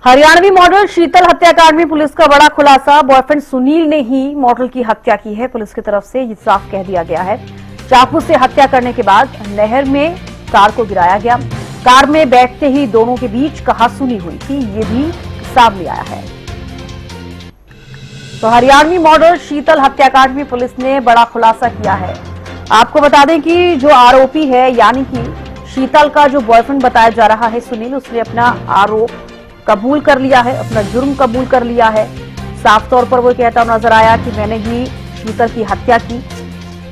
Haryanvi model शीतल हत्याकांड में police का बड़ा खुलासा। बॉयफ्रेंड सुनील ने ही मॉडल की हत्या की है। पुलिस की तरफ से ये साफ कह दिया गया है। चाकू से हत्या करने के बाद नहर में कार को गिराया गया। कार में बैठते ही दोनों के बीच कहासुनी हुई थी, ये भी सामने आया है। तो हरियाणवी मॉडल शीतल हत्याकांड में पुलिस ने बड़ा खुलासा किया है। आपको बता दें कि जो आरोपी है यानी कि शीतल का जो बॉयफ्रेंड बताया जा रहा है सुनील, उसने अपना आरोप कबूल कर लिया है, अपना जुर्म कबूल कर लिया है। साफ तौर पर वो कहता नजर आया कि मैंने ही शीतल की हत्या की।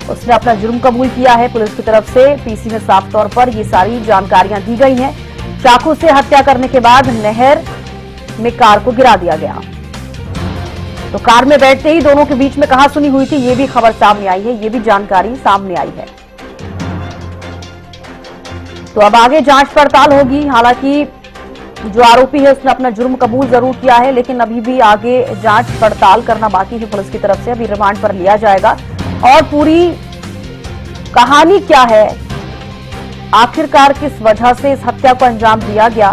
उसने अपना जुर्म कबूल किया है। पुलिस की तरफ से पीसी में साफ तौर पर ये सारी जानकारियां दी गई हैं। चाकू से हत्या करने के बाद नहर में कार को गिरा दिया गया। तो कार में बैठते ही दोनों के बीच में कहासुनी हुई थी, ये भी खबर सामने आई है, ये भी जानकारी सामने आई है। तो अब आगे जांच पड़ताल होगी। हालांकि जो आरोपी है उसने अपना जुर्म कबूल जरूर किया है, लेकिन अभी भी आगे जांच पड़ताल करना बाकी है पुलिस की तरफ से। अभी रिमांड पर लिया जाएगा और पूरी कहानी क्या है, आखिरकार किस वजह से इस हत्या को अंजाम दिया गया,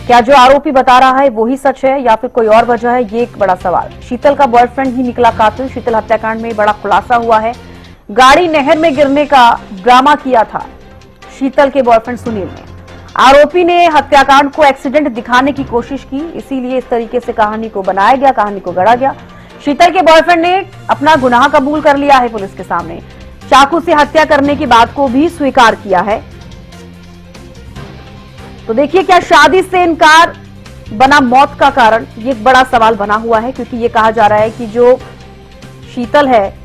क्या जो आरोपी बता रहा है वो ही सच है या फिर कोई और वजह है, ये एक बड़ा सवाल। शीतल का बॉयफ्रेंड ही निकला कातिल। शीतल हत्याकांड में बड़ा खुलासा हुआ है। गाड़ी नहर में गिरने का ड्रामा किया था शीतल के बॉयफ्रेंड सुनील ने। आरोपी ने हत्याकांड को एक्सीडेंट दिखाने की कोशिश की, इसीलिए इस तरीके से कहानी को बनाया गया, कहानी को गढ़ा गया। शीतल के बॉयफ्रेंड ने अपना गुनाह कबूल कर लिया है पुलिस के सामने। चाकू से हत्या करने की बात को भी स्वीकार किया है। तो देखिए, क्या शादी से इनकार बना मौत का कारण? ये एक बड़ा सवाल बना हुआ है, क्योंकि ये कहा जा रहा है कि जो शीतल है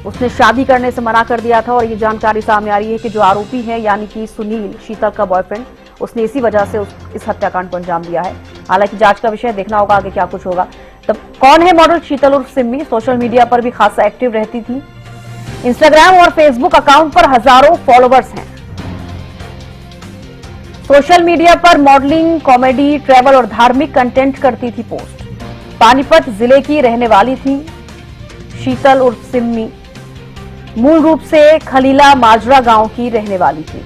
उसने शादी करने से मना कर दिया था और ये जानकारी सामने आ रही है कि जो आरोपी है यानी कि सुनील, शीतल का बॉयफ्रेंड, उसने इसी वजह से इस हत्याकांड को अंजाम दिया है। हालांकि जांच का विषय देखना होगा आगे क्या कुछ होगा। तब कौन है मॉडल शीतल उर्फ सिम्मी? सोशल मीडिया पर भी खासा एक्टिव रहती थी। इंस्टाग्राम और फेसबुक अकाउंट पर हजारों फॉलोवर्स हैं। सोशल मीडिया पर मॉडलिंग, कॉमेडी, ट्रैवल और धार्मिक कंटेंट करती थी पोस्ट। पानीपत जिले की रहने वाली थी शीतल उर्फ सिम्मी। मूल रूप से खलीला माजरा गांव की रहने वाली थी।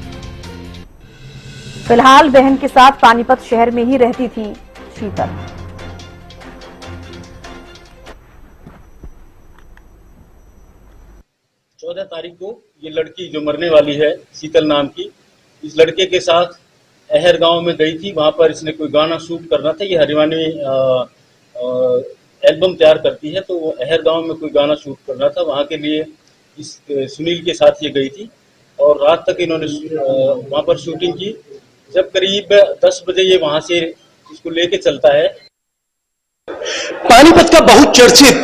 फिलहाल बहन के साथ पानीपत शहर में ही रहती थी शीतल। चौदह तारीख को ये लड़की जो मरने वाली है शीतल नाम की, इस लड़के के साथ अहर गांव में गई थी। वहां पर इसने कोई गाना शूट करना था। ये हरियाणवी एल्बम तैयार करती है, तो वो अहर गांव में कोई गाना शूट करना था। वहां के लिए इस सुनील के साथ ये गई थी और रात तक इन्होंने वहां पर शूटिंग की। जब करीब 10 बजे ये वहां से इसको लेके चलता है। पानीपत का बहुत चर्चित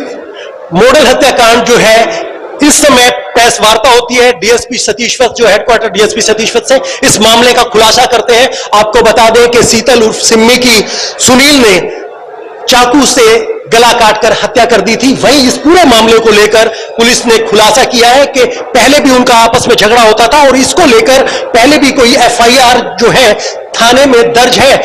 मॉडल हत्याकांड जो है, इस समय प्रेस वार्ता होती है। डीएसपी सतीश वत्स जो हेडक्वार्टर डीएसपी सतीश वत्स से इस मामले का खुलासा करते हैं। आपको बता दें कि शीतल उर्फ सिम्मी की सुनील ने चाकू से गला काटकर हत्या कर दी थी। वहीं इस पूरे मामले को लेकर पुलिस ने खुलासा किया है कि पहले भी उनका आपस में झगड़ा होता था और इसको लेकर पहले भी कोई एफआईआर जो है थाने में दर्ज है,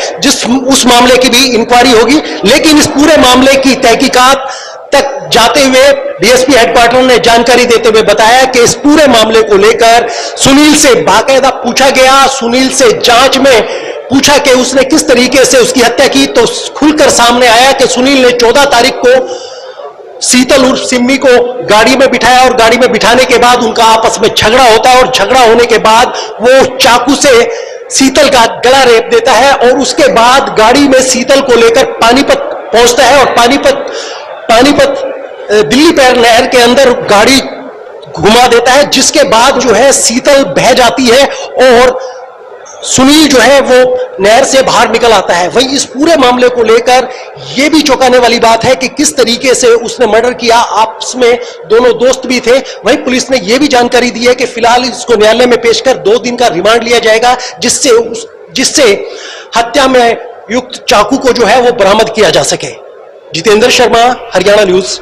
उस मामले की भी इंक्वायरी होगी। लेकिन इस पूरे मामले की तहकीकात तक जाते हुए डीएसपी हेडक्वार्टर ने जानकारी देते हुए बताया कि इस पूरे मामले को लेकर सुनील से बाकायदा पूछा गया। सुनील से जांच में पूछा कि उसने किस तरीके से उसकी हत्या की, तो खुलकर सामने आया कि सुनील ने 14 तारीख को शीतल उर्फ सिम्मी को गाड़ी में बिठाया और गाड़ी में बिठाने के बाद उनका आपस में झगड़ा होता है और झगड़ा होने के बाद वो चाकू से शीतल का गला रेत देता है और उसके बाद गाड़ी में शीतल को लेकर पानीपत पहुंचता है और पानीपत दिल्ली पैर नहर के अंदर गाड़ी घुमा देता है, जिसके बाद जो है शीतल बह जाती है और सुनील जो है वो नहर से बाहर निकल आता है। वहीं इस पूरे मामले को लेकर यह भी चौंकाने वाली बात है कि किस तरीके से उसने मर्डर किया। आपस में दोनों दोस्त भी थे। वहीं पुलिस ने यह भी जानकारी दी है कि फिलहाल इसको न्यायालय में पेश कर 2 दिन का रिमांड लिया जाएगा, जिससे हत्या में युक्त चाकू को जो है वो बरामद किया जा सके। जितेंद्र शर्मा, हरियाणा न्यूज।